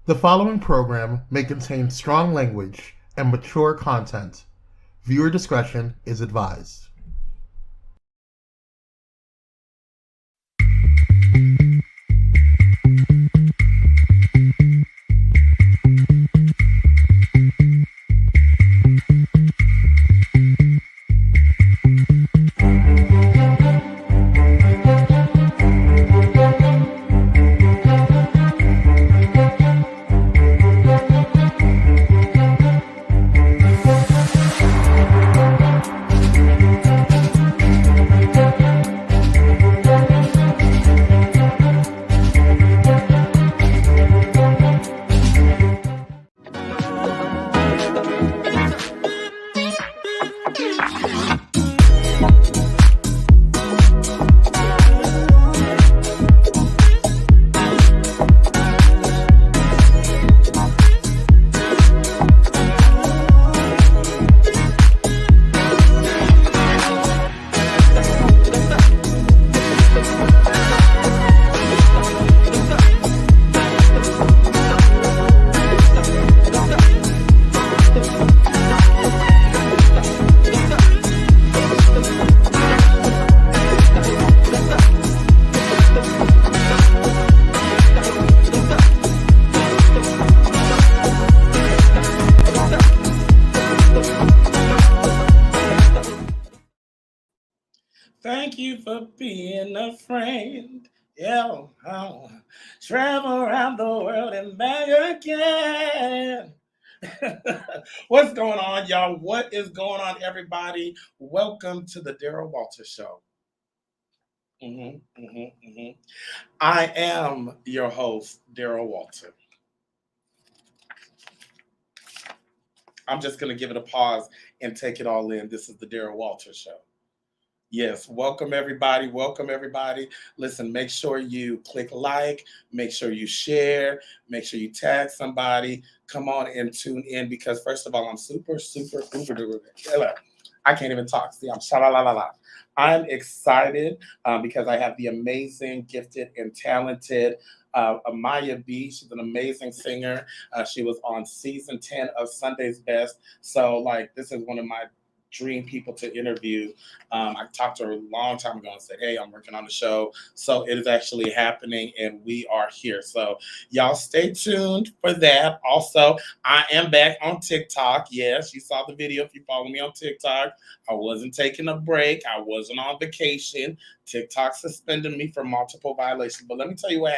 The following program may contain strong language and mature content. Viewer discretion is advised. Thank you for being a friend. Yeah, I'll travel around the world and back again. What's going on, y'all? What is going on, everybody? Welcome to the Daryl Walter Show. I am your host, Daryl Walter. I'm just going to give it a pause and take it all in. This is the Daryl Walter Show. Yes, welcome everybody. Welcome everybody. Listen, make sure you click like, make sure you share, make sure you tag somebody. Come on and tune in because first of all, I'm super duper. I can't even talk. See, I'm sha-la-la-la-la. I'm excited because I have the amazing, gifted, and talented Maiya B. She's an amazing singer. She was on season 10 of Sunday's Best. So, this is one of my dream people to interview. I talked to her a long time ago and said, hey, I'm working on the show. So it is actually happening and we are here. So y'all stay tuned for that. Also, I am back on TikTok. Yes, you saw the video if you follow me on TikTok. I wasn't taking a break. I wasn't on vacation. TikTok suspended me for multiple violations. But let me tell you what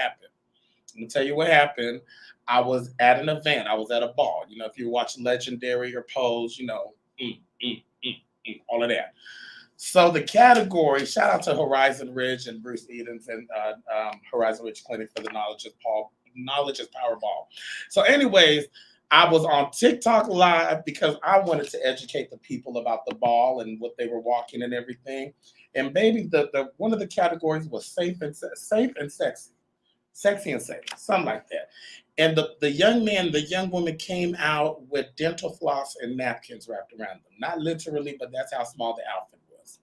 happened. I was at an event. I was at a ball. You know, if you watch Legendary or Pose, all of that. So the category, shout out to Horizon Ridge and Bruce Edens and Horizon Ridge Clinic for the Knowledge is Power Ball. So anyways, I was on TikTok Live because I wanted to educate the people about the ball and what they were walking and everything. And baby, the one of the categories was safe and sexy. Sexy and safe, something like that. And the young woman came out with dental floss and napkins wrapped around them. Not literally, but that's how small the outfit was.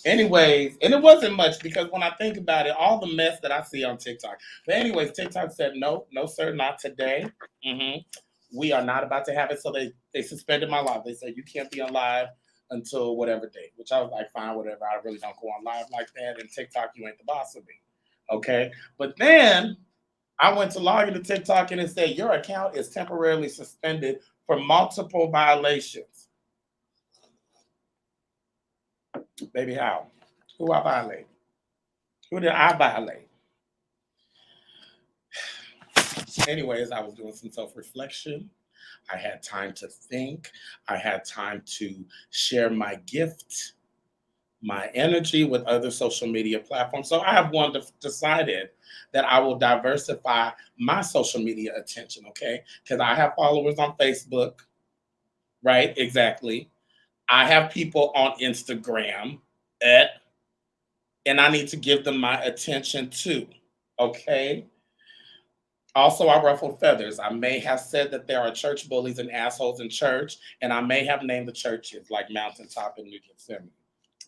Anyways, and it wasn't much because when I think about it, all the mess that I see on TikTok. But anyways, TikTok said, no, sir, not today. We are not about to have it. So they suspended my live. They said, you can't be on live until whatever date, which I was like, fine, whatever. I really don't go on live like that. And TikTok, you ain't the boss of me. Okay. But then I went to log into TikTok and it said your account is temporarily suspended for multiple violations. Baby, how? Who I violate? Who did I violate? Anyways, I was doing some self-reflection. I had time to think. I had time to share my gift, my energy with other social media platforms. So I have decided that I will diversify my social media attention, okay? Because I have followers on Facebook, right? Exactly. I have people on Instagram, and I need to give them my attention too, okay? Also, I ruffled feathers. I may have said that there are church bullies and assholes in church, and I may have named the churches like Mountaintop and New Gethsemane.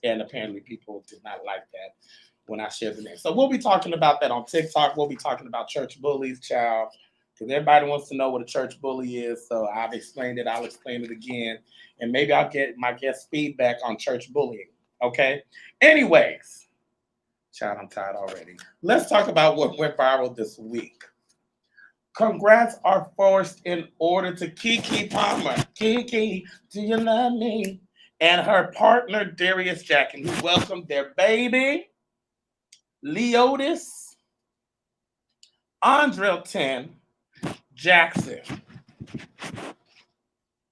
And apparently people did not like that when I share the name. So we'll be talking about that on TikTok. We'll be talking about church bullies, child, because everybody wants to know what a church bully is. So I've explained it. I'll explain it again. And maybe I'll get my guest feedback on church bullying. Okay? Anyways, child, I'm tired already. Let's talk about what went viral this week. Congrats are forced in order to Keke Palmer. Keke, do you love me? And her partner, Darius Jackson, who welcomed their baby, Leotis Andrelton Jackson.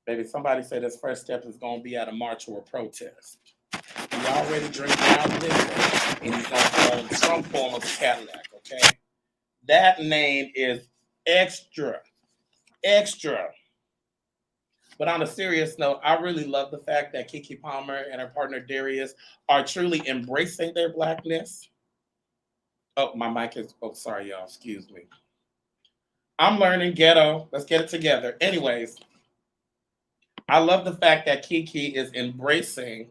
Baby, somebody said his first step is going to be at a march or a protest. He already drinking out of this, and he's going to own some form of a Cadillac, okay? That name is extra. But on a serious note, I really love the fact that Keke Palmer and her partner Darius are truly embracing their Blackness. Oh, my mic is, oh, sorry, y'all, excuse me. I'm learning ghetto. Let's get it together. Anyways, I love the fact that Keke is embracing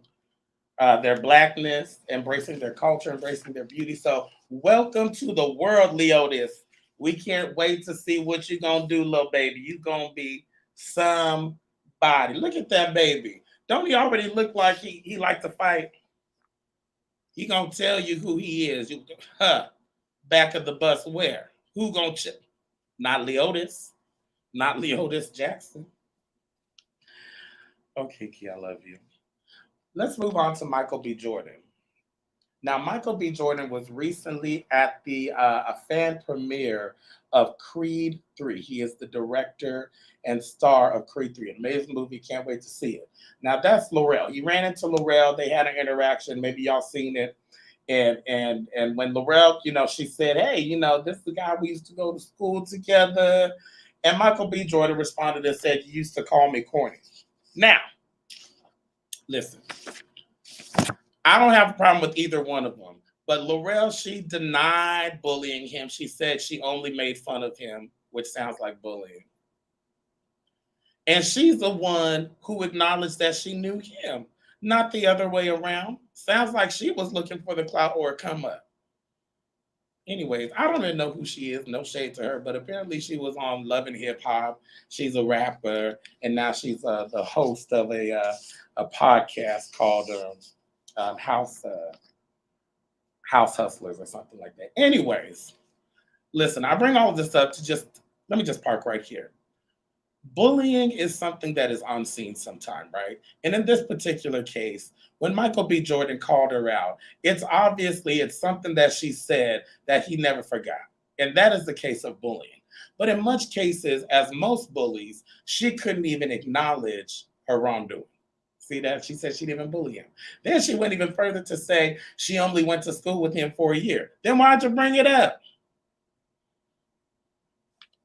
their Blackness, embracing their culture, embracing their beauty. So welcome to the world, Leotis. We can't wait to see what you're going to do, little baby. You're going to be somebody. Look at that baby. Don't he already look like he like to fight? He going to tell you who he is. Back of the bus where? Who going to check? Not Leotis. Not Leotis Jackson. Okay, Key, I love you. Let's move on to Michael B. Jordan. Now, Michael B. Jordan was recently at the a fan premiere of Creed 3. He is the director and star of Creed 3. An amazing movie. Can't wait to see it. Now, that's Laurel. He ran into Laurel. They had an interaction. Maybe y'all seen it. And when Laurel, she said, hey, this is the guy we used to go to school together. And Michael B. Jordan responded and said, you used to call me corny. Now, listen. I don't have a problem with either one of them. But Laurel, she denied bullying him. She said she only made fun of him, which sounds like bullying. And she's the one who acknowledged that she knew him, not the other way around. Sounds like she was looking for the clout or a come up. Anyways, I don't even know who she is. No shade to her, but apparently she was on Love and Hip Hop. She's a rapper, and now she's the host of a podcast called House Hustlers or something like that. Anyways, listen, I bring all this up to let me just park right here. Bullying is something that is unseen sometimes, right? And in this particular case, when Michael B. Jordan called her out, it's something that she said that he never forgot. And that is the case of bullying. But in much cases, as most bullies, she couldn't even acknowledge her wrongdoing. See that? She said she didn't even bully him. Then she went even further to say she only went to school with him for a year. Then why'd you bring it up?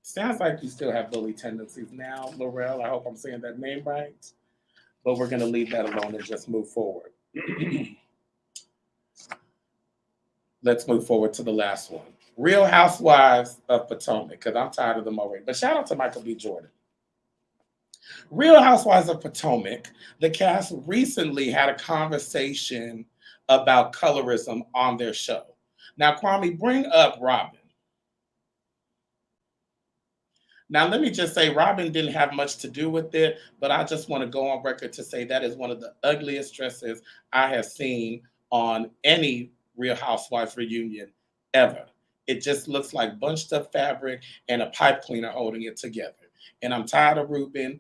Sounds like you still have bully tendencies now, Laurel. I hope I'm saying that name right. But we're going to leave that alone and just move forward. Let's move forward to the last one. Real Housewives of Potomac, because I'm tired of them already. But shout out to Michael B. Jordan. Real Housewives of Potomac, the cast recently had a conversation about colorism on their show. Now, Kwame, bring up Robin. Now, let me just say, Robin didn't have much to do with it, but I just want to go on record to say that is one of the ugliest dresses I have seen on any Real Housewives reunion ever. It just looks like bunched up fabric and a pipe cleaner holding it together. And I'm tired of Robin.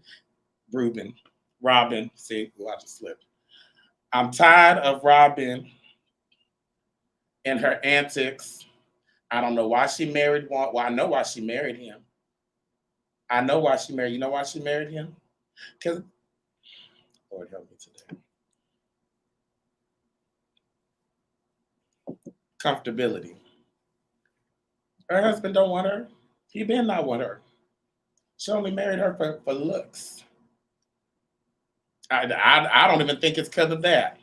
See, I just slipped. I'm tired of Robin and her antics. I don't know why she married one. Well, I know why she married him. You know why she married him? Because, Lord help me today. Comfortability. Her husband don't want her. He been not want her. She only married her for looks. I don't even think it's because of that.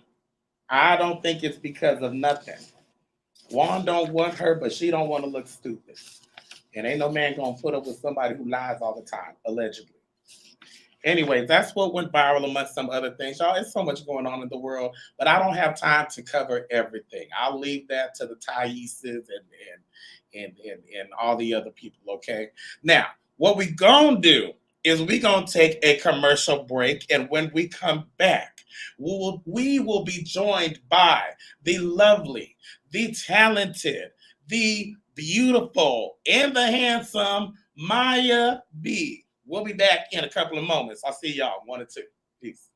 I don't think it's because of nothing. Juan don't want her, but she don't want to look stupid. And ain't no man gonna put up with somebody who lies all the time, allegedly. Anyway, that's what went viral amongst some other things. Y'all, it's so much going on in the world, but I don't have time to cover everything. I'll leave that to the Thaises and all the other people, okay? Now, what we gonna do is we gonna take a commercial break, and when we come back, we will be joined by the lovely, the talented, the beautiful, and the handsome Maiya B. We'll be back in a couple of moments. I'll see y'all 1 or 2. Peace.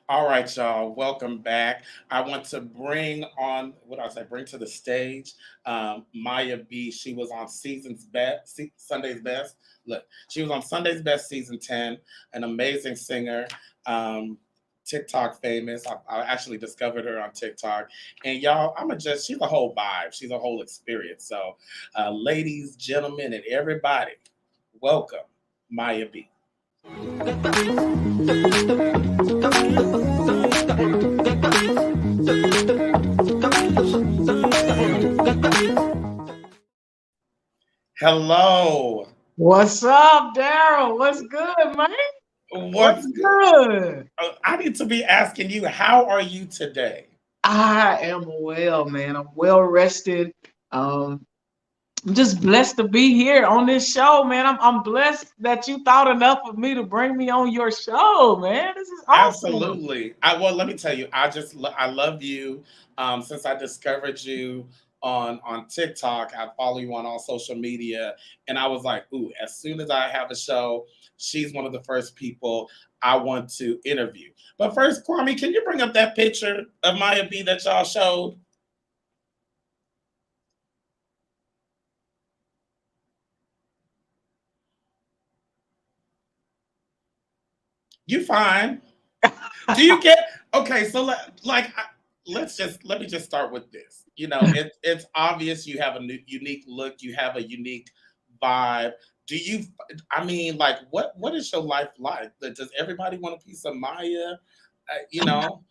All right, y'all. Welcome back. I want to bring on bring to the stage Maiya B. She was on Sunday's Best. Look, she was on Sunday's Best season 10. An amazing singer, TikTok famous. I actually discovered her on TikTok, and y'all, she's a whole vibe. She's a whole experience. So, ladies, gentlemen, and everybody, welcome Maiya B. Hello. What's up, Daryl? What's good, man? What's good? I need to be asking you, how are you today? I am well, man. I'm well rested. I'm just blessed to be here on this show, man. I'm blessed that you thought enough of me to bring me on your show, man. This is awesome. Absolutely. Well, let me tell you, I love you. Since I discovered you on TikTok, I follow you on all social media, and I was like, ooh, as soon as I have a show, she's one of the first people I want to interview. But first, Kwame, can you bring up that picture of Maiya B that y'all showed? You fine? Do you get okay? So let me just start with this. You know, it's obvious you have a unique look. You have a unique vibe. Do you? I mean, like, what is your life like? Does everybody want a piece of Maiya? You know.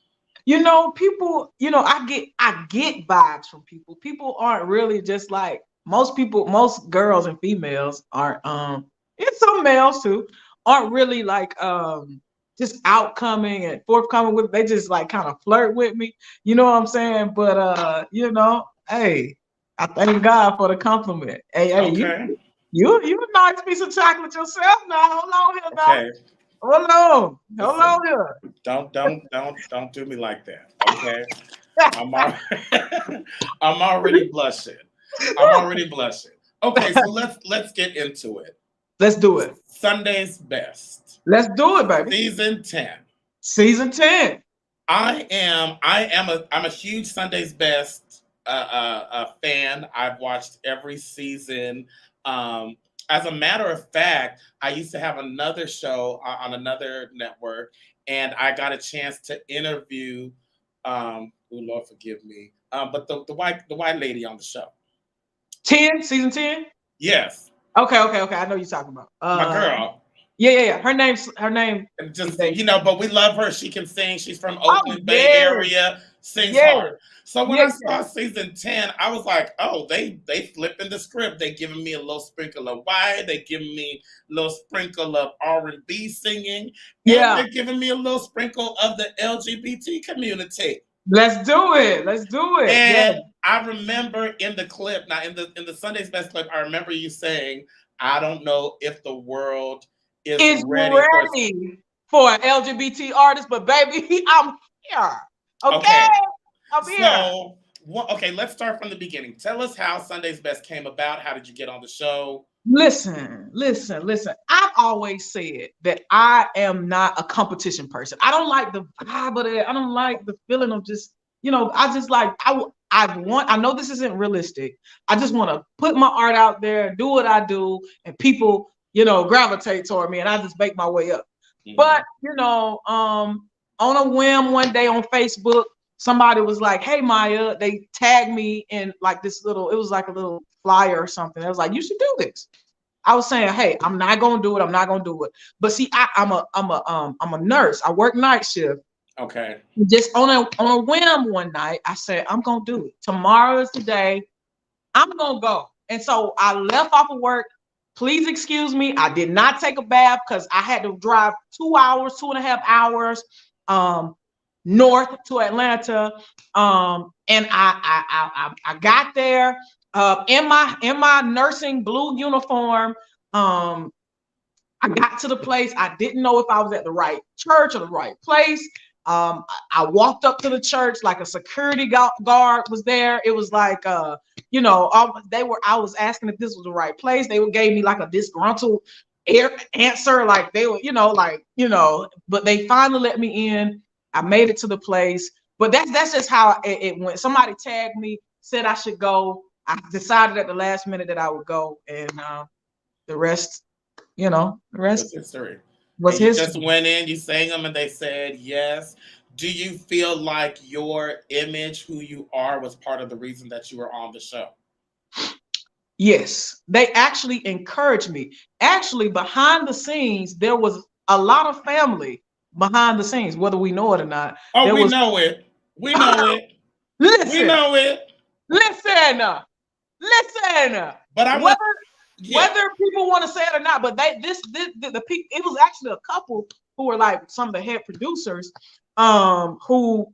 You know, people. You know, I get vibes from people. People aren't really just like most people. Most girls and females aren't. And some males too aren't really like just outcoming and forthcoming with. They just like kind of flirt with me. You know what I'm saying? But you know, hey, I thank God for the compliment. Hey, Okay. you a nice piece of chocolate yourself now. Hold on here, now. Okay. Hold on here. Don't do me like that. Okay. I'm already blushing. Okay, so let's get into it. Let's do it. Sunday's Best. Let's do it, baby. Season 10. Season 10. I'm a huge Sunday's Best fan. I've watched every season. As a matter of fact, I used to have another show on another network, and I got a chance to interview. Oh Lord, forgive me. But the white lady on the show. 10, season 10. Yes. Okay. I know you're talking about. My girl. Yeah. Her name. Just but we love her. She can sing. She's from Oakland Bay Area. sings Yeah, hard. So when yeah, I saw season 10, I was like, oh, they flipping the script. They giving me a little sprinkle of white. They giving me a little sprinkle of R&B singing, and yeah. they're giving me a little sprinkle of the LGBT community. Let's do it. Let's do it. Yeah. And I remember in the clip, now in the Sunday's Best clip, I remember you saying, I don't know if the world is Is ready for. ready for an LGBT artist, but baby, I'm here. Okay, Okay, I'm here. so okay, let's start from the beginning. Tell us how Sunday's Best came about. How did you get on the show? Listen. I've always said that I am not a competition person. I don't like the vibe of it. I don't like the feeling of just, I just like, I know this isn't realistic. I just want to put my art out there, do what I do, and people, gravitate toward me, and I just make my way up. Mhm. But, on a whim one day on Facebook, somebody was like, hey, Maiya, they tagged me in like this little, it was like a little flyer or something. I was like, you should do this. I was saying, hey, I'm not gonna do it. I'm not gonna do it. But see, I'm a nurse. I work night shift. Okay. Just on a whim one night, I said, I'm gonna do it. Tomorrow is the day. I'm gonna go. And so I left off of work. Please excuse me. I did not take a bath because I had to drive 2 hours, 2.5 hours north to Atlanta. And I got there in my nursing blue uniform. I got to the place. I didn't know if I was at the right church or the right place. I walked up to the church, like a security guard was there. It was like, I was asking if this was the right place. They gave me like a disgruntled answer, like they were, but they finally let me in. I made it to the place, but that's just how it went. Somebody tagged me, said I should go. I decided at the last minute that I would go, and the rest, the rest was history. was And you history. just went in, you sang them, and they said yes. Do you feel like your image, who you are, was part of the reason that you were on the show? Yes, they actually encouraged me. Actually, behind the scenes, there was a lot of family behind the scenes, whether we know it or not. Oh, There we was know it. We know it. We listen, know it. listen. But I want, Whether people want to say it or not, but the people, it was actually a couple who were like some of the head producers, who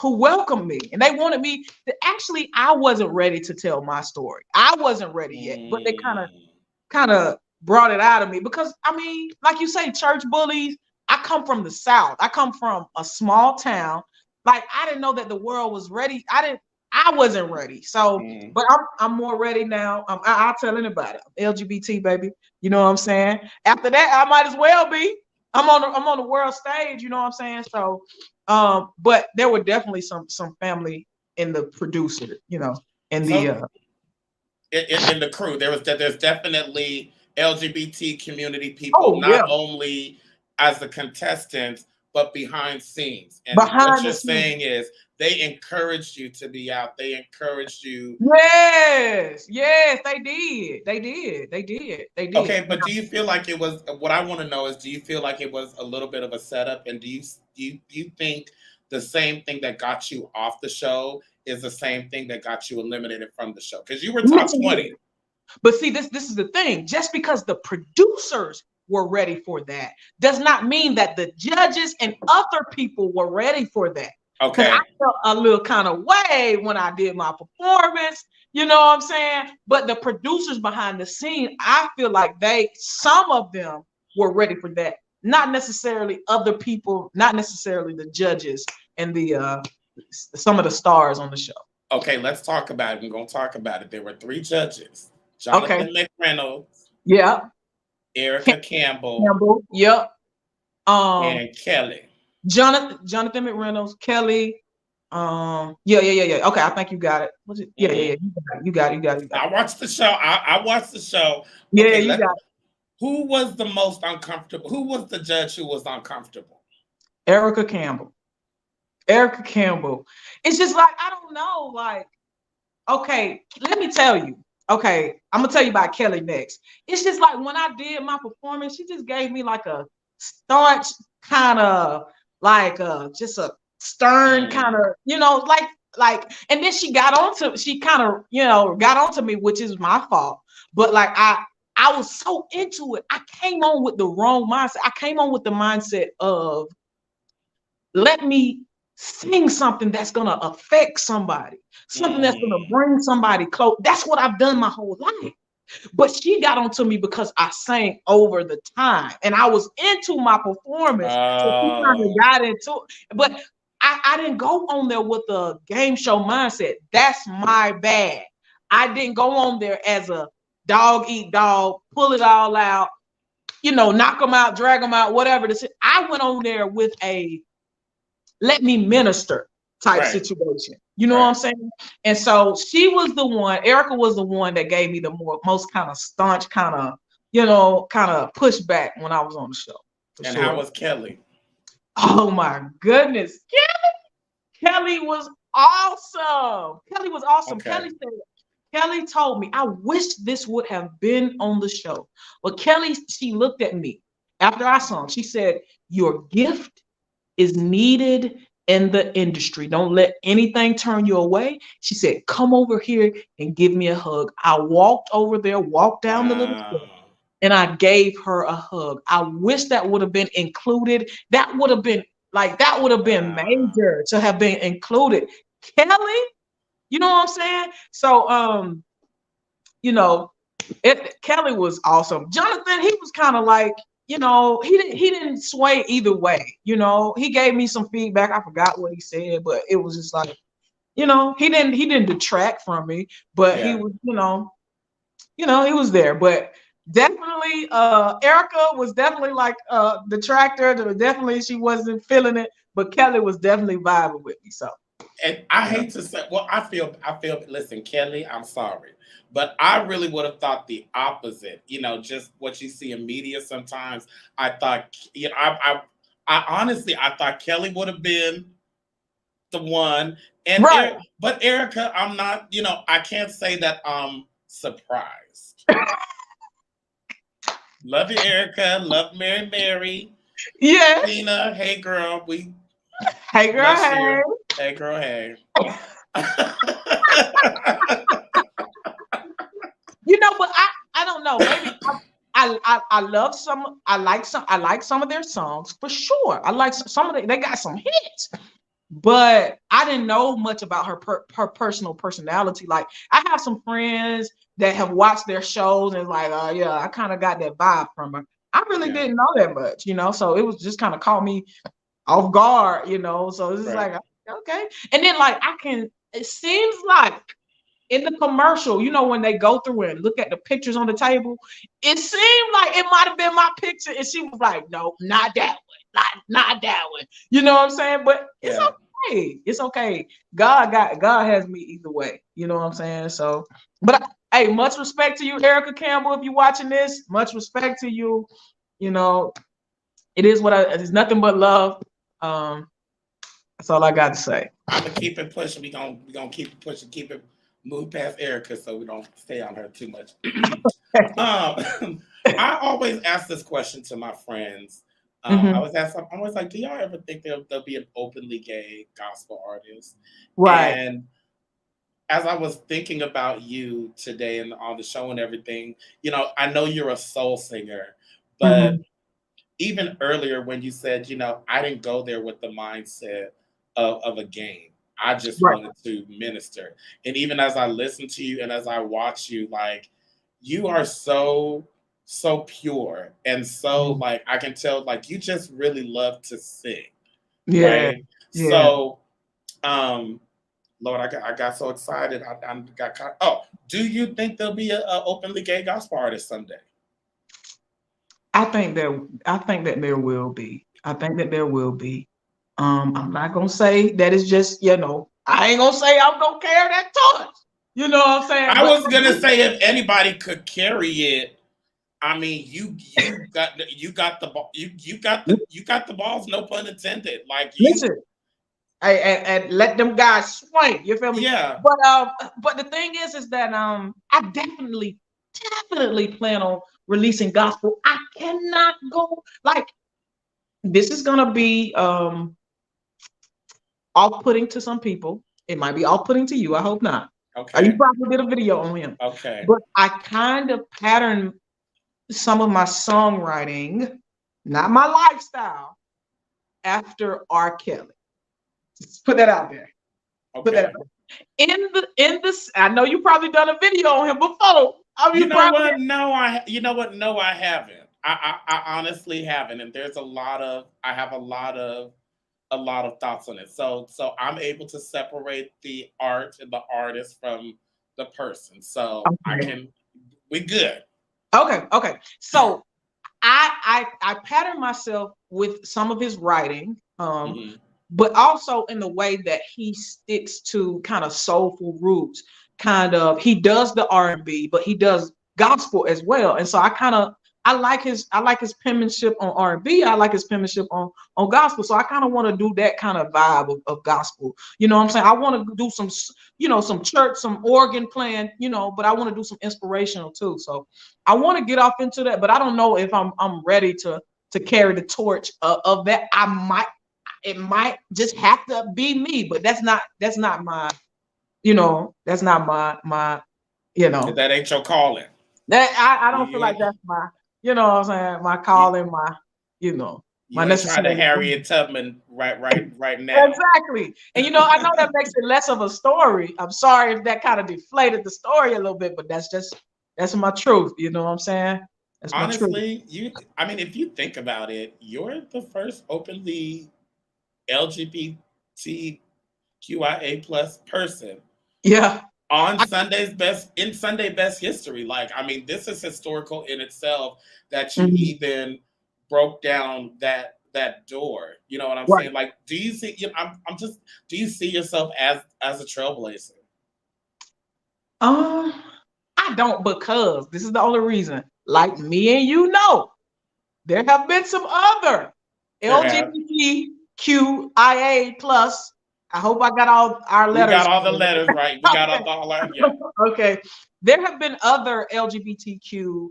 welcomed me, and they wanted me to, actually, I wasn't ready to tell my story. I wasn't ready yet, but they kind of brought it out of me because, I mean, like you say, church bullies. I come from the South. I come from a small town. Like, I didn't know that the world was ready. I wasn't ready. So, but I'm more ready now. I'll tell anybody. I'm LGBT, baby. You know what I'm saying? After that, I might as well be. I'm on the world stage. You know what I'm saying? So, but there were definitely some family in the producer. In the in the crew, there's definitely LGBT community people, oh yeah, not only as the contestants, but behind scenes. And what behind the you're scenes. saying is they encouraged you to be out. They encouraged you. Yes, they did. Okay, but do you feel like it was? What I want to know is, do you feel like it was a little bit of a setup? And do you think the same thing that got you off the show is the same thing that got you eliminated from the show? Because you were top 20. But see, this is the thing. Just because the producers were ready for that does not mean that the judges and other people were ready for that. Okay. I felt a little kind of way when I did my performance, you know what I'm saying? But the producers behind the scene, I feel like some of them were ready for that. Not necessarily other people, not necessarily the judges and the some of the stars on the show. Okay, let's talk about it. We're going to talk about it. There were 3 judges. Jonathan McReynolds. Yeah. Erica Campbell. Yep. And Kelly. Jonathan McReynolds, Kelly. Yeah. Okay, I think you got it. Was it? Yeah. You got it. I watched the show. I watched the show. Yeah, okay, you got it. Who was the most uncomfortable? Who was the judge who was uncomfortable? Erica Campbell. It's just like, I don't know. Like, okay, let me tell you. Okay, I'm gonna tell you about Kelly next. It's just like when I did my performance, she just gave me like a staunch kind of like just a stern kind of, and then she kind of, got onto me, which is my fault. But like I was so into it. I came on with the wrong mindset. I came on with the mindset of, let me sing something that's going to affect somebody, something that's going to bring somebody close. That's what I've done my whole life. But she got onto me because I sang over the time and I was into my performance. So she kind of got into it. But I didn't go on there with a game show mindset. That's my bad. I didn't go on there as a dog eat dog, pull it all out, knock them out, drag them out, whatever. I went on there with a let me minister type situation. You know what I'm saying? And so Erica was the one that gave me the most kind of staunch, kind of pushback when I was on the show. And how was Kelly? Oh my goodness. Kelly was awesome. Okay. Kelly told me, I wish this would have been on the show. But Kelly, she looked at me after I sung. She said, your gift is needed in the industry. Don't let anything turn you away. She said, come over here and give me a hug. I walked over there, walked down the little step, and I gave her a hug. I wish that would have been included. That would have been major to have been included. Kelly, you know what I'm saying? So, Kelly was awesome. Jonathan, he was kind of like, he didn't sway either way. He gave me some feedback. I forgot what he said, but it was just like, he didn't detract from me, but he was, he was there. But definitely, Erica was definitely like detractor. Definitely, she wasn't feeling it, but Kelly was definitely vibing with me. So. And I hate to say, well, I feel, listen, Kelly, I'm sorry, but I really would have thought the opposite, just what you see in media sometimes. I thought, I honestly, I thought Kelly would have been the one. And but Erica, I'm not, I can't say that I'm surprised. Love you, Erica. Love Mary. Yeah. Tina, hey girl, Hey girl, hey. Hey girl, hey. But I don't know. Maybe I love some. I like some of their songs for sure. I like some of they got some hits, but I didn't know much about her personal personality. Like I have some friends that have watched their shows and like, yeah, I kind of got that vibe from her. I really didn't know that much, so it was just kind of caught me off guard, so it's just like, okay. And then like it seems like in the commercial, when they go through and look at the pictures on the table, it seemed like it might have been my picture, and she was like, no, not that one, not that one. You know what I'm saying? But it's okay. It's okay. God has me either way. You know what I'm saying? So, but hey, much respect to you, Erica Campbell, if you're watching this. Much respect to you. It is it's nothing but love. That's all I got to say. I'm gonna keep it pushing. We gonna keep it pushing. Keep it move past Erica so we don't stay on her too much. I always ask this question to my friends. I'm always like, do y'all ever think there'll be an openly gay gospel artist? Right. And as I was thinking about you today and on the show and everything, I know you're a soul singer, but even earlier when you said, I didn't go there with the mindset of a game. I just wanted to minister. And even as I listen to you and as I watch you, like, you are so pure. And so, like, I can tell, like, you just really love to sing. Yeah. Right? Yeah. So, Lord, I got so excited. I got caught. Oh, do you think there'll be an openly gay gospel artist someday? I think that there will be. I'm not gonna say that it's just, I ain't gonna say I'm gonna carry that torch. You know what I'm saying? I was gonna say if anybody could carry it, I mean, you got the balls, no pun intended. Like listen, and let them guys swing. You feel me? Yeah. But the thing is that I definitely plan on releasing gospel. I cannot go like this is gonna be off-putting to some people. It might be off-putting to you. I hope not. Okay. You probably did a video on him. Okay. But I kind of patterned some of my songwriting, not my lifestyle, after R. Kelly. Just put that out there. Okay. Put that out there. In this, I know you probably done a video on him before. You know what? No, I haven't. I honestly haven't. And there's I have a lot of thoughts on it. So I'm able to separate the art and the artist from the person. So we good. Okay. So I pattern myself with some of his writing, but also in the way that he sticks to kind of soulful roots. He does the R&B, but he does gospel as well. And so I like his penmanship on R&B. I like his penmanship on gospel. So I kind of want to do that kind of vibe of gospel. You know what I'm saying? I want to do some, some church, some organ playing, but I want to do some inspirational too. So I want to get off into that, but I don't know if I'm ready to carry the torch of that. It might just have to be me, but that's not my, that's not my. That ain't your calling. That I don't feel like that's my, what I'm saying, my calling, my, my necessary. Trying to Harriet Tubman right now. Exactly. And I know that makes it less of a story. I'm sorry if that kind of deflated the story a little bit, but that's my truth. You know what I'm saying? That's honestly, if you think about it, you're the first openly LGBTQIA plus person. Yeah. On Sunday Best history. This is historical in itself that you even broke down that door. You know what I'm saying? Like, do you see? Do you see yourself as a trailblazer? I don't, because this is the only reason. Like me and there have been some other LGBTQIA plus. I hope I got all our letters. We got all the letters right. We got all our Okay. There have been other LGBTQ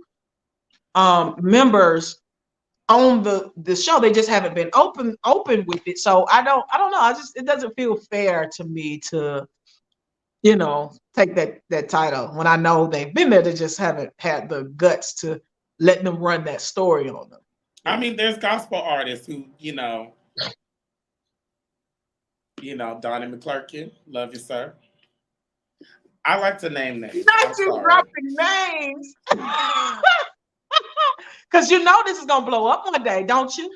members on the show. They just haven't been open with it. So I don't know. It doesn't feel fair to me to, take that title when I know they've been there. They just haven't had the guts to let them run that story on them. There's gospel artists who, Donnie McClurkin, love you, sir. I like to name names. Not you dropping names. Because this is going to blow up one day, don't you?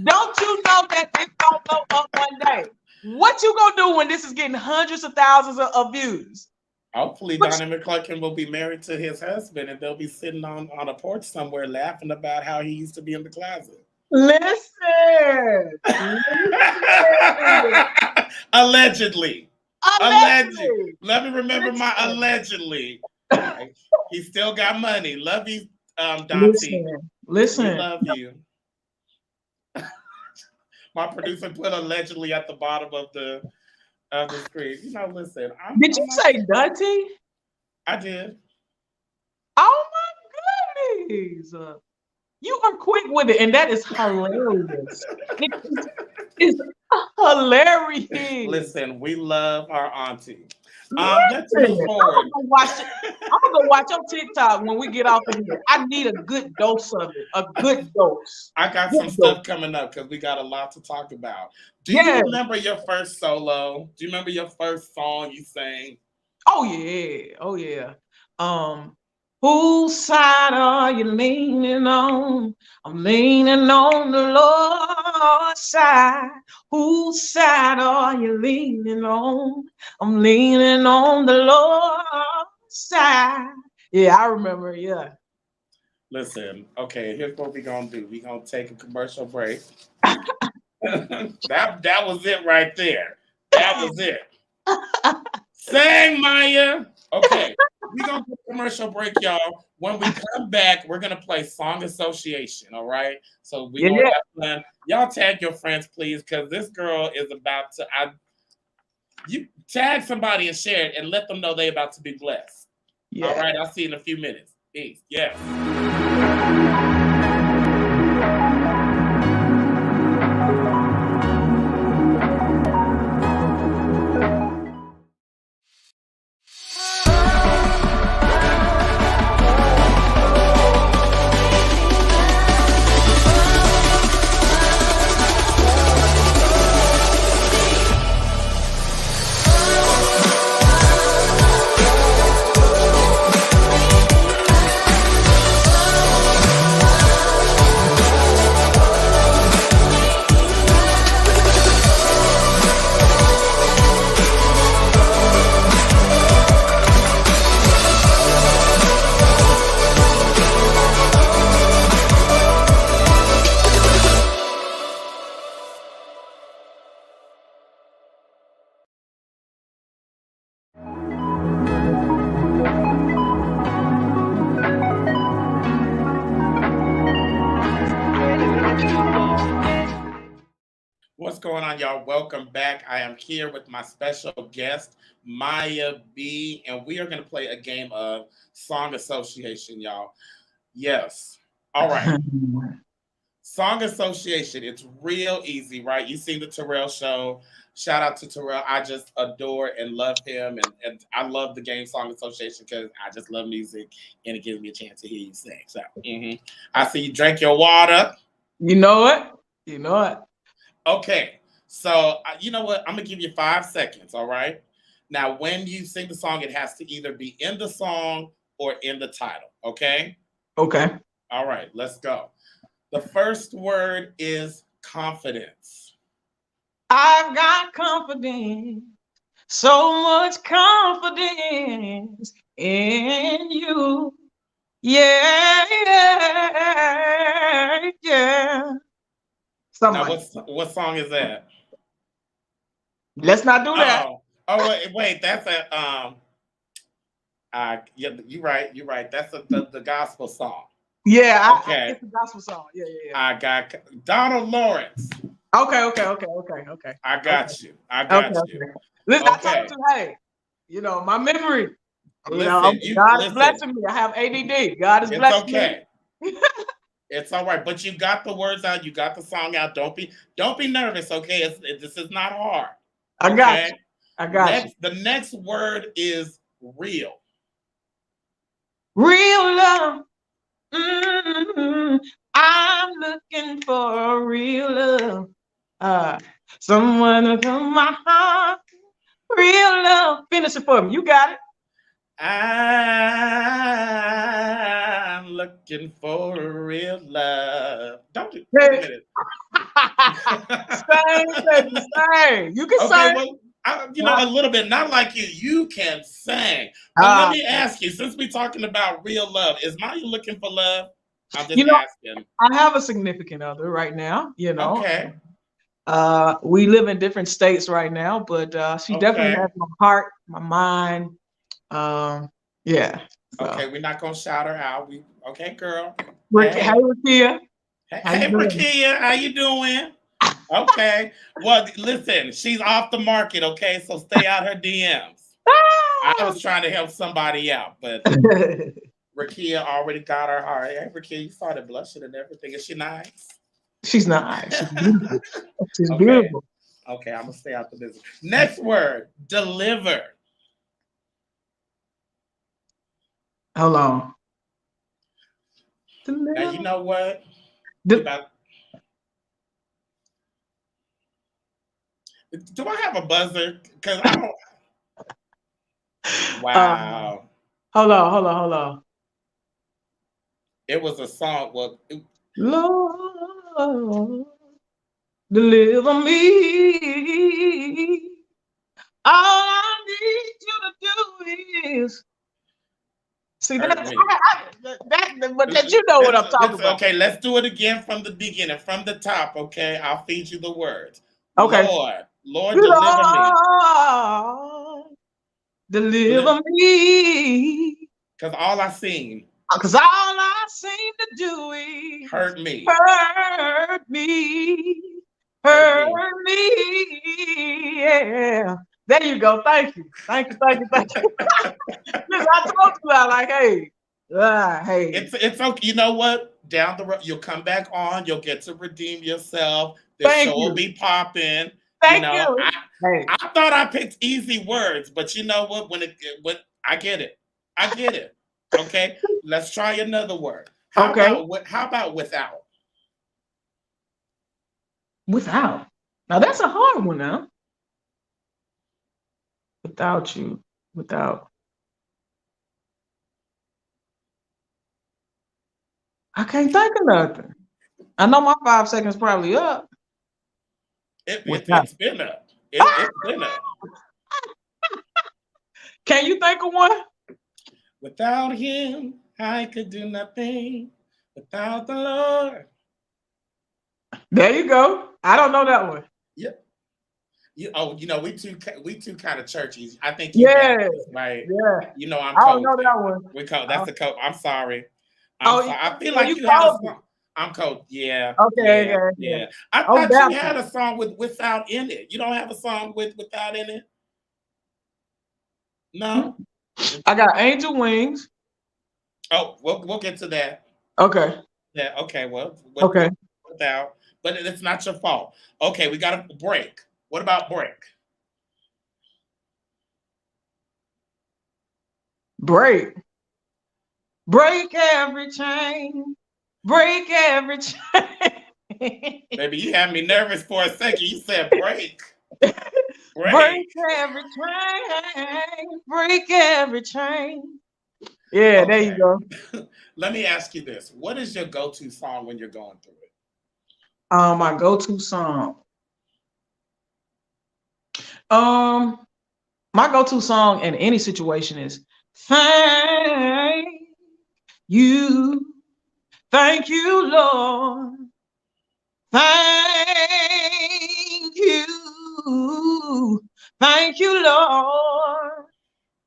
Don't you know that it's going to blow up one day? What you going to do when this is getting hundreds of thousands of views? Hopefully, Donnie McClurkin will be married to his husband and they'll be sitting on a porch somewhere laughing about how he used to be in the closet. Listen. Allegedly. Let me remember my allegedly. He still got money. Love you, Dante. Listen. We love you. My producer put allegedly at the bottom of the screen. Listen. Did you say Dante? I did. Oh my goodness. You are quick with it, and that is hilarious. It's hilarious. Listen, we love our auntie. Let's move forward. I'm gonna go watch your TikTok when we get off of here. I need a good dose of it. A good dose. I got some stuff coming up because we got a lot to talk about. Do you remember your first solo? Do you remember your first song you sang? Oh yeah. Whose side are you leaning on? I'm leaning on the Lord's side. Whose side are you leaning on? I'm leaning on the Lord's side. Yeah, I remember, yeah. Listen, okay, here's what we're going to do. We're going to take a commercial break. That was it right there. That was it. Sang, Maiya. Okay, we're going to do a commercial break, y'all. When we come back, we're going to play Song Association, all right? So we're going to have fun. Y'all tag your friends, please, because this girl is about to... You tag somebody and share it and let them know they're about to be blessed. Yeah. All right, I'll see you in a few minutes. Peace. Yes. going on, y'all? Welcome back. I am here with my special guest, Maiya B, and we are going to play a game of song association, y'all. Yes. All right. Song association. It's real easy, right? You seen the Terrell show. Shout out to Terrell. I just adore and love him. And I love the game Song Association because I just love music and it gives me a chance to hear you sing. So I see you drank your water. You know what? You know what? Okay. So you know what? I'm going to give you 5 seconds. All right. Now, when you sing the song, it has to either be in the song or in the title. Okay. Okay. All right. Let's go. The first word is confidence. I've got confidence, so much confidence in you. Yeah, yeah, yeah. Something Now, like what song is that? Let's not do that. Oh, wait, that's a yeah, you're right. That's the gospel song. Yeah, Okay. it's a gospel song. Yeah. I got Donald Lawrence. Okay. I got you. Listen, I Okay. told you, hey, my memory. Listen, God is blessing me. I have ADD. God is blessing me. It's all right, but you got the words out. You got the song out. Don't be nervous. Okay, this is not hard. I got you. The next word is real. Real love. I'm looking for real love. Someone to come my heart. Real love. Finish it for me. You got it. I'm looking for real love. Don't you? Hey. Wait a minute. Sing. You can okay, sing. well, a little bit. Not like you. You can sing. But let me ask you, since we're talking about real love, is Maiya looking for love? I'm just asking. I have a significant other right now. Okay. We live in different states right now, but she definitely has my heart, my mind. Yeah. So. Okay, we're not gonna shout her out. Okay, girl. Hey, Rakia. Hey, Rakia, how you doing? Okay. Well, listen, she's off the market. Okay, so stay out her DMs. I was trying to help somebody out, but Rakia already got her heart. Hey, Rakia, you started blushing and everything. Is she nice? She's nice. She's beautiful. She's beautiful. Okay, I'm gonna stay out the business. Next word, deliver. Hold on. Now you know what? Do I have a buzzer? Because I don't. Wow. Hold on. It was a song. Well, Lord, deliver me. All I need you to do is see that. But you know what I'm talking about. Okay, let's do it again from the beginning, from the top. Okay, I'll feed you the words. Okay. Lord, deliver me. Deliver me. Because all I seem to do is hurt me. Yeah. There you go. Thank you. Listen, I told you that, like, hey. It's okay. You know what? Down the road, you'll come back on. You'll get to redeem yourself. The show will be popping. Thank you. I thought I picked easy words, but you know what? When I get it. Okay, let's try another word. How about without? Without. Now that's a hard one now. Without you. Without. I can't think of nothing. I know my 5 seconds probably up. It's been up. It's been up. Can you think of one? Without him, I could do nothing. Without the Lord. There you go. I don't know that one. Yeah. We too kind of churchy. I think right. Yeah. I'm I don't know that one. That's the code. I'm sorry. I feel like you had a song. I'm cold. Yeah, Okay, yeah, okay, yeah. yeah. I Oh, thought you Baptist. had a song with without in it. You don't have a song with without in it? No. I got angel wings. Oh, we'll get to that. Okay, Yeah. Okay. Well, okay. without, but it's not your fault. Okay, we got a break. What about break? Break. Break every chain. Break every chain. Baby, you had me nervous for a second. You said break. Break Break. every chain. Break every chain. Yeah, there you Okay. go. Let me ask you this. What is your go-to song when you're going through it? My go-to song. Um, my go-to song in any situation is Thank You. Thank you, Lord. Thank you. Thank you, Lord.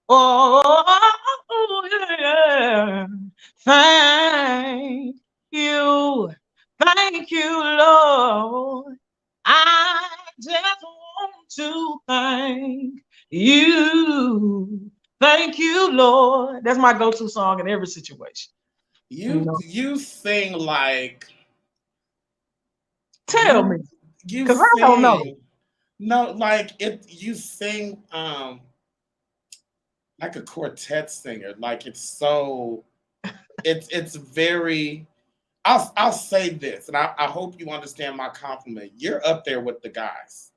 Oh, yeah. Thank you. Thank you, Lord. I just want to thank you. Thank you, Lord. That's my go-to song in every situation. You know, You sing like tell me, you because I don't know. sing no like it you sing like a quartet singer. Like it's very I'll say this, and I hope you understand my compliment. You're up there with the guys.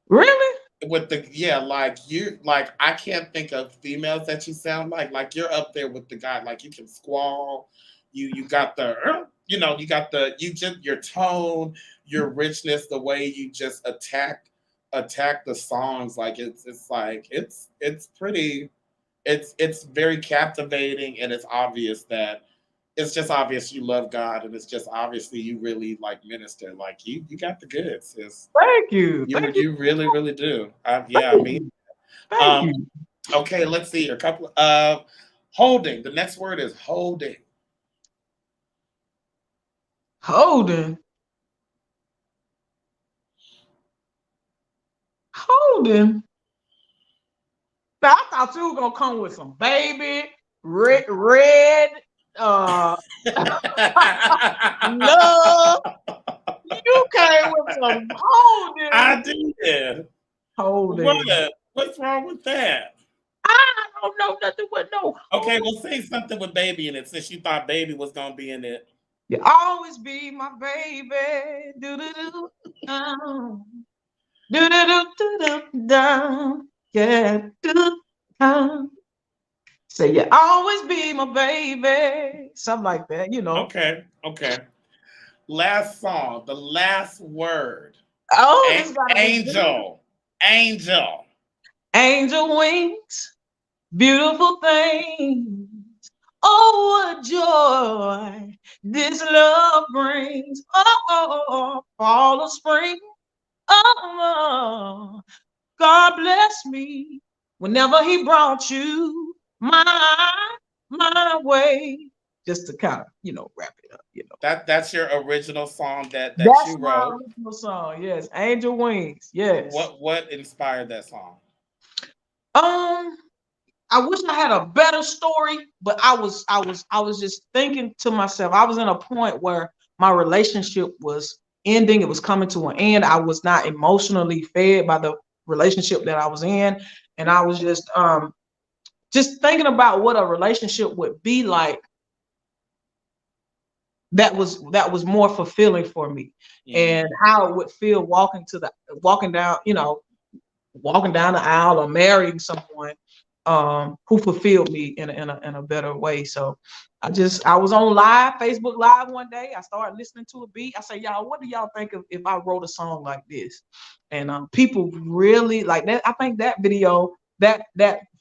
Really? With the yeah, like you like I can't think of females that you sound like. Like you're up there with the guy. Like you can squall. You got the you got the you just your tone, your richness, the way you just attack the songs. Like it's like it's pretty it's very captivating, and it's just obvious you love God, and it's just obviously you really like minister. Like you got the goods, sis. Thank you. Thank you. You really really do. Yeah, I Thank mean, you. Thank um, you. okay. Let's see a couple of holding. The next word is holding. Holding. Holding. Now, I thought you were gonna come with some baby red uh love. You came with some holding. I did. Holding. What's wrong with that? I don't know nothing with no Okay, holding. well, say something with baby in it since you thought baby was gonna be in it. You always be my baby. Do do do down. Do do do do do down. Yeah. Do down. Say you always be my baby. Something like that, you know. Okay, okay. Last song, the last word. Oh, this gotta be good. Angel. Angel. Angel wings, beautiful thing. Oh, what joy this love brings. Oh, fall of spring. Oh, God bless me whenever He brought you my way. Just to kind of, wrap it up, That's your original song that That's you my wrote. original song. Yes, Angel Wings. Yes. What inspired that song? Um, I wish I had a better story, but I was just thinking to myself. I was in a point where my relationship was ending. It was coming to an end. I was not emotionally fed by the relationship that I was in, and I was just thinking about what a relationship would be like that was more fulfilling for me, and Mm, how it would feel walking down the aisle or marrying someone who fulfilled me in a better way. So I was on Facebook Live one day. I started listening to a beat. I said, y'all, what do y'all think of if I wrote a song like this? And people really like that. I think that video, that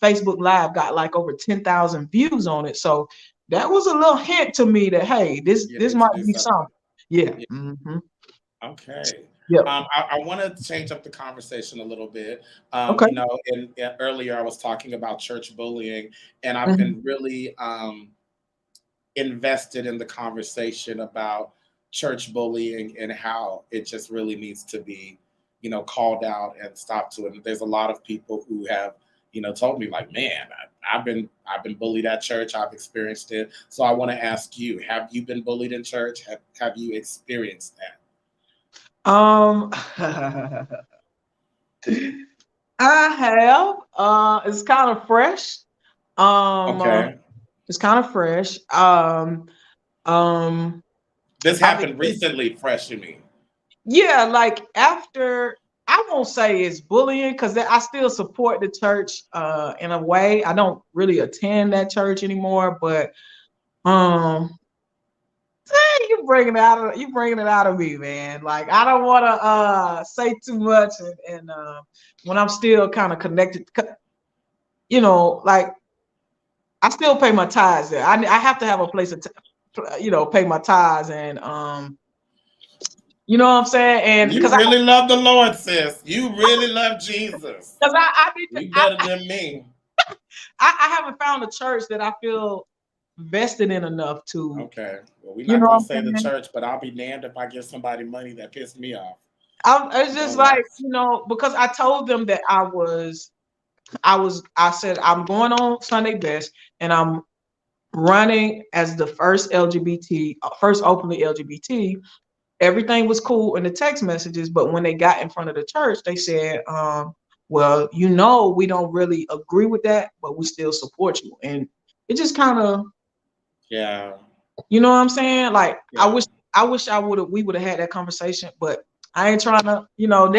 Facebook Live got like over 10,000 views on it. So that was a little hint to me that, hey, this you this need to might do be something. something. Yeah. Yeah. Mm-hmm. Okay. Yep. I want to change up the conversation a little bit. Okay. Earlier I was talking about church bullying, and I've Mm-hmm. been really invested in the conversation about church bullying and how it just really needs to be, called out and stopped to it. And there's a lot of people who have, told me like, man, I've been bullied at church. I've experienced it. So I want to ask you, have you been bullied in church? Have you experienced that? I have. It's kind of fresh. Okay. It's kind of fresh. This happened recently, fresh to me. Yeah, like after, I won't say it's bullying because I still support the church in a way. I don't really attend that church anymore, but you bringing it out of me, man. Like I don't want to say too much, and when I'm still kind of connected, like I still pay my tithes there. I have to have a place to pay my tithes, and you know what I'm saying? And you really love the Lord, sis. You really love Jesus. Because you better than me. I haven't found a church that I feel vested in enough to. Okay. Well, we're not going to say the church, but I'll be damned if I give somebody money that pissed me off. It's just like, because I told them that I said, I'm going on Sunday Best and I'm running as the first openly LGBT. Everything was cool in the text messages, but when they got in front of the church, they said, well, we don't really agree with that, but we still support you. And it just kind of, yeah, you know what I'm saying? Like, yeah. I wish we would have had that conversation, but I ain't trying to,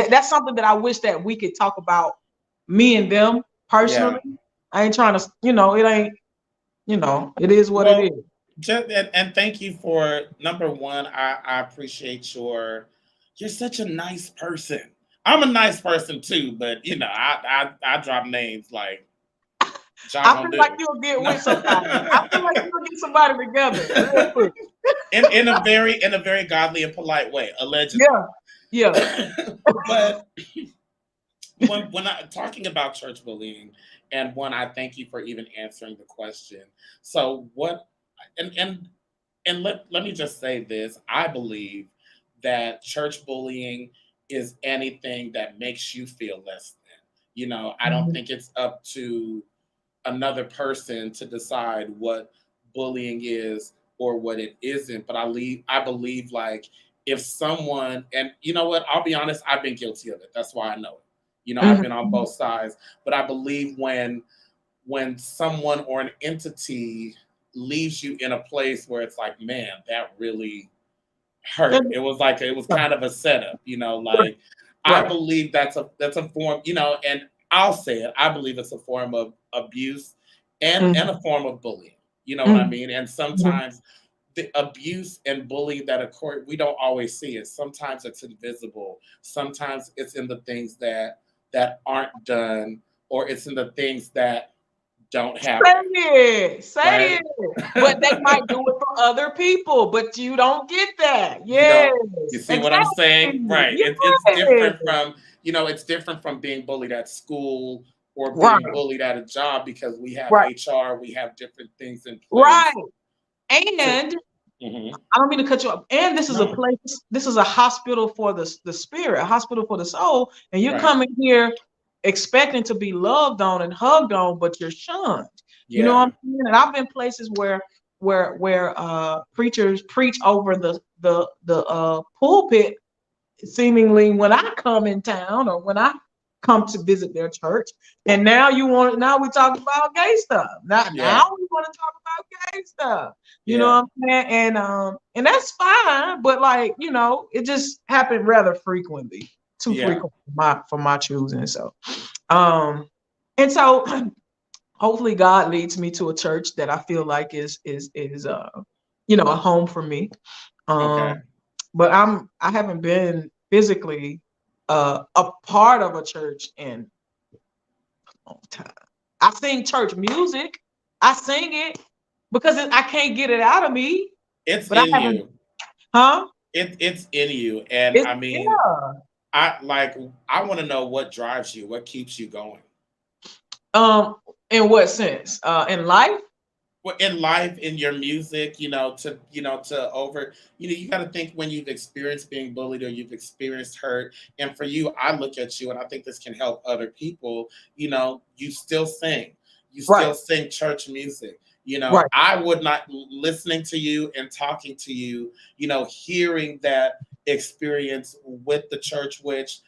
that's something that I wish that we could talk about, me and them personally. Yeah. I ain't trying to, it ain't, it is what it is. And thank you for number one. I appreciate you're such a nice person. I'm a nice person too, but I drop names like John. I feel like you'll get with somebody. I feel like you'll get somebody together real quick. in a very godly and polite way, allegedly. Yeah. But when I'm talking about church bullying, and one, I thank you for even answering the question. So what? And let me just say this. I believe that church bullying is anything that makes you feel less than. I don't think it's up to another person to decide what bullying is or what it isn't. But I believe like if someone, and you know what, I'll be honest, I've been guilty of it. That's why I know it. I've been on both sides. But I believe when someone or an entity leaves you in a place where it's like, man, that really hurt. It was kind of a setup, like right. I believe that's a form, and I'll say it, I believe it's a form of abuse and a form of bullying. You know what I mean? And sometimes the abuse and bullying that occur, we don't always see it. Sometimes it's invisible. Sometimes it's in the things that aren't done, or it's in the things that don't happen. Say it. But they might do it for other people, but you don't get that. Yeah. You see what I'm saying? Right. Yes. It's different from, it's different from being bullied at school or being bullied at a job, because we have HR, we have different things in place. Right. And I don't mean to cut you off. And this is a place, this is a hospital for the spirit, a hospital for the soul. And you're coming here expecting to be loved on and hugged on, but you're shunned. You know what I'm saying? And I've been places where preachers preach over the pulpit, seemingly when I come in town or when I come to visit their church. And now we talk about gay stuff. Now we want to talk about gay stuff. You know what I'm saying? And that's fine, but like, it just happened rather frequently. Too frequent for my choosing. So, and so hopefully God leads me to a church that I feel like is a home for me. But I haven't been physically a part of a church in a long time. I sing church music. I sing it because I can't get it out of me. It's in you. Huh? It's in you. And I mean, I want to know what drives you, what keeps you going. In what sense? In life? well, in life, in your music, to over, you got to think when you've experienced being bullied or you've experienced hurt. And for you, I look at you and I think this can help other people. You still sing, you Right, still sing church music. right, I would not, listening to you and talking to you, hearing that experience with the church, which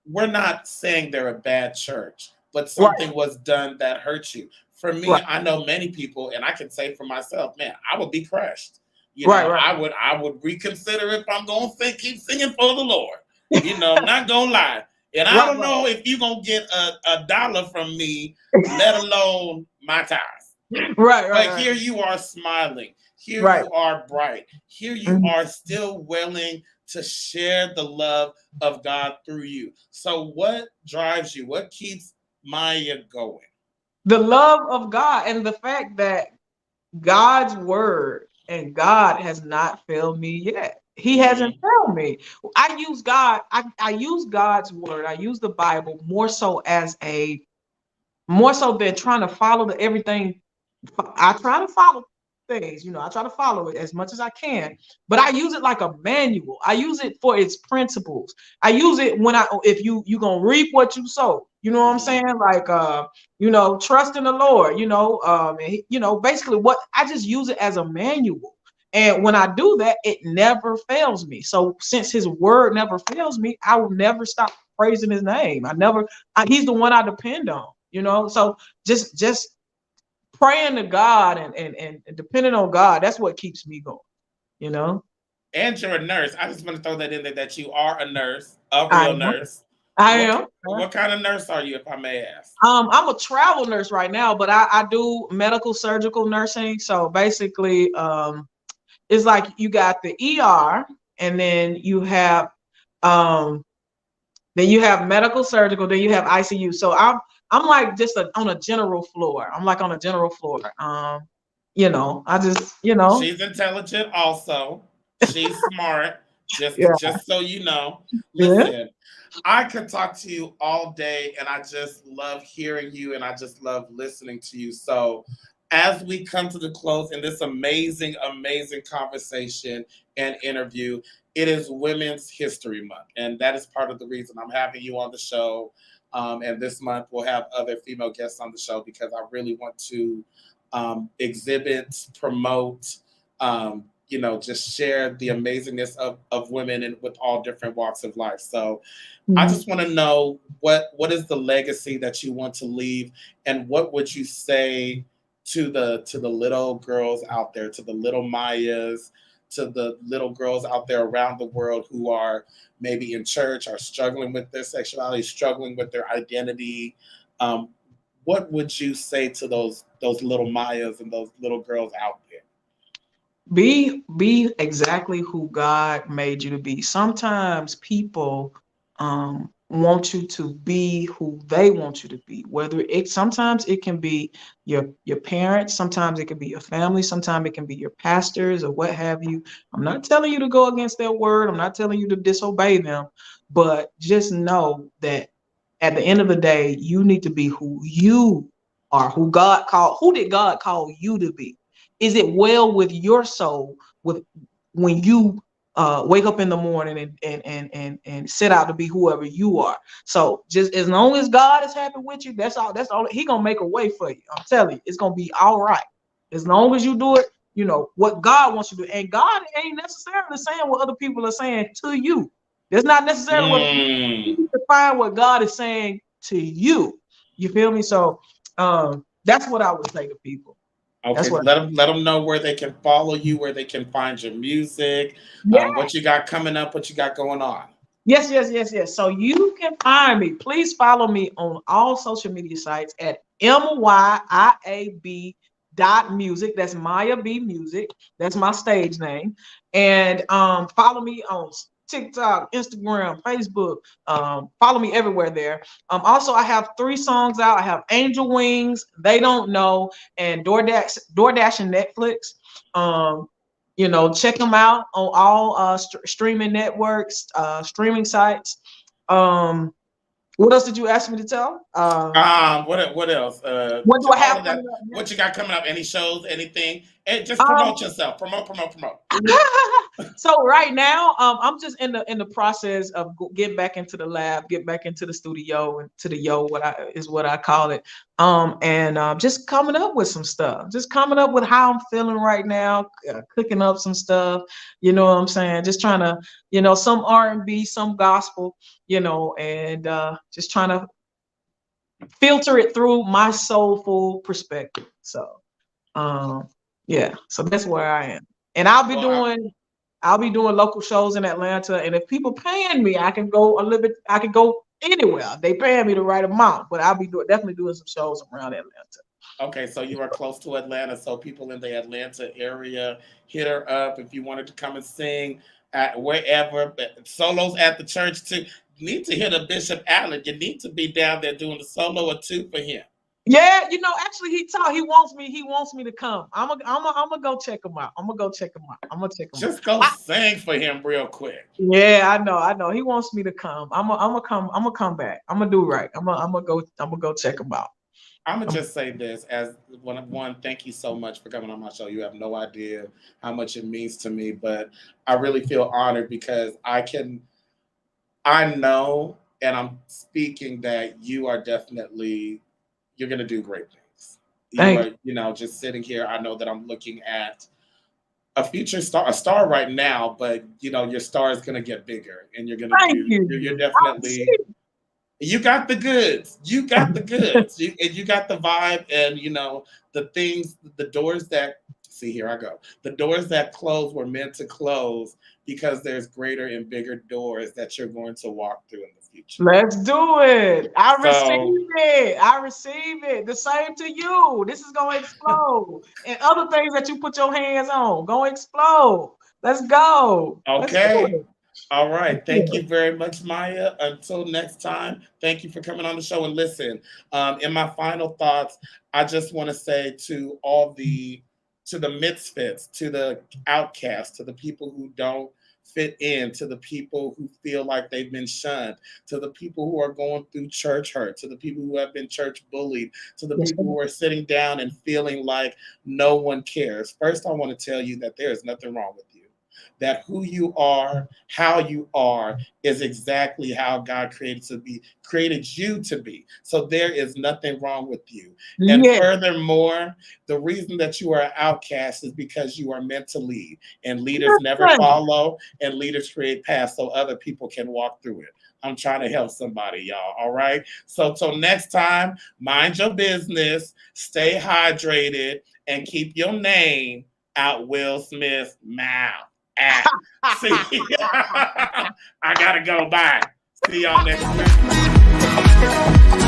we're not saying they're a bad church, but right, something was done that hurt you. For me, right, I know many people, and I can say for myself, man, I would be crushed. right, right, I would reconsider if I'm gonna keep singing for the Lord. I'm not gonna lie. And I right, don't know if you're gonna get a dollar from me, let alone my tithes. right, right, But right, here you are smiling. Here right. you are bright. Here you Mhm. are still willing to share the love of God through you. So, what drives you? What keeps Maiya going? The love of God and the fact that God's word and God has not failed me yet. He hasn't Mm-hmm. failed me. I use God's word. I use the Bible more so than trying to follow everything. I try to follow things, I try to follow it as much as I can, but I use it like a manual. I use it for its principles. I use it if you gonna reap what you sow. You know what I'm Mm-hmm. saying? Like trust in the Lord. Basically what I just use it as a manual. And when I do that, it never fails me. So since His word never fails me, I will never stop praising His name. He's the one I depend on. So just praying to God and depending on God, that's what keeps me going, you know. And you're a nurse. I just want to throw that in there that you are a nurse, a I real am. nurse. I What am. what kind of nurse are you, if I may ask? I'm a travel nurse right now, but I do medical surgical nursing. So basically, it's like you got the ER, and um, then you have medical surgical, then you have ICU. So I'm like just on a general floor. I'm like on a general floor. I just She's intelligent also. She's smart. yeah, Just so you know. yeah. Listen, I could talk to you all day and I just love hearing you and I just love listening to you. So as we come to the close in this amazing, amazing conversation and interview, it is Women's History Month. And that is part of the reason I'm having you on the show. And this month we'll have other female guests on the show because I really want to exhibit, promote, just share the amazingness of women and with all different walks of life. So I Mhm. just want to know what is the legacy that you want to leave, and what would you say to the little girls out there, to the little Mayas, to the little girls out there around the world who are maybe in church, are struggling with their sexuality, struggling with their identity. Um, what would you say to those little Mayas and those little girls out there? Be exactly who God made you to be. Sometimes people want you to be who they want you to be. Sometimes it can be your parents, sometimes it can be your family, sometimes it can be your pastors or what have you. I'm not telling you to go against their word. I'm not telling you to disobey them, but just know that at the end of the day, you need to be who you are, who did God call you to be? Is it well with your soul with when you wake up in the morning and set out to be whoever you are? So just as long as God is happy with you, that's all He gonna make a way for you. I'm telling you, it's gonna be all right. As long as you do it, what God wants you to do. And God ain't necessarily saying what other people are saying to you. It's not necessarily what you Mm. need to find what God is saying to you. You feel me? So that's what I would say to people. That's Okay, what. let them know where they can follow you, where they can find your music, Yeah. what you got coming up, what you got going on. Yes, yes, yes, yes. So you can find me. Please follow me on all social media sites at MYIAB dot music. That's Maiya B Music. That's my stage name. And follow me on TikTok, Instagram, Facebook. Follow me everywhere there. Also, I have 3 songs out. I have Angel Wings, They Don't Know, and DoorDash and Netflix. Um, check them out on all streaming networks, streaming sites. Um, What else did you ask me to tell? What else? What do I have all of that. coming up What you got coming up? Any shows? Anything? And just Um, promote yourself. Promote. So right now, I'm just in the process of getting back into the lab, get back into the studio, and to the what I call it. And just coming up with some stuff, just coming up with how I'm feeling right now, cooking up some stuff. You know what I'm saying? Just trying to, some R&B, some gospel, and just trying to filter it through my soulful perspective. So, yeah, so that's where I am, and I'll be doing local shows in Atlanta, and if people paying me, I can go a little bit. I can go anywhere. They paying me the right amount, but I'll be definitely doing some shows around Atlanta. Okay, so you are close to Atlanta, so people in the Atlanta area, hit her up if you wanted to come and sing at wherever. Solos at the church too. You need to hit a Bishop Allen. You need to be down there doing a solo or two for him. Yeah, actually he wants me to come. I'm gonna go check him out. I'm gonna check him out. Just go sing for him real quick. Yeah, I know. He wants me to come. I'm gonna come back. I'm gonna do right. I'm gonna go check him out. I'm gonna just say this as one. Thank you so much for coming on my show. You have no idea how much it means to me, but I really feel honored because I know, and I'm speaking that you are definitely. You're going to do great things. You are, just sitting here. I know that I'm looking at a star right now, but your star is going to get bigger, and you're going to you're definitely, you got the goods. You got the goods. You got the vibe, and the things, the doors that. See, here I go. The doors that close were meant to close because there's greater and bigger doors that you're going to walk through in the future. Let's do it. I receive it. The same to you. This is going to explode. And other things that you put your hands on, going to explode. Let's go. Okay. All right. Thank you very much, Maiya. Until next time, thank you for coming on the show. And listen, in my final thoughts, I just want to say to the misfits, to the outcasts, to the people who don't fit in, to the people who feel like they've been shunned, to the people who are going through church hurt, to the people who have been church bullied, to the people who are sitting down and feeling like no one cares. First, I want to tell you that there is nothing wrong with you. That who you are, how you are, is exactly how God created you to be. So there is nothing wrong with you. And furthermore, the reason that you are an outcast is because you are meant to lead. And leaders never follow, and leaders create paths so other people can walk through it. I'm trying to help somebody, y'all. All right. So till next time, mind your business, stay hydrated, and keep your name out Will Smith's mouth. See, I gotta go. Bye. See y'all next time.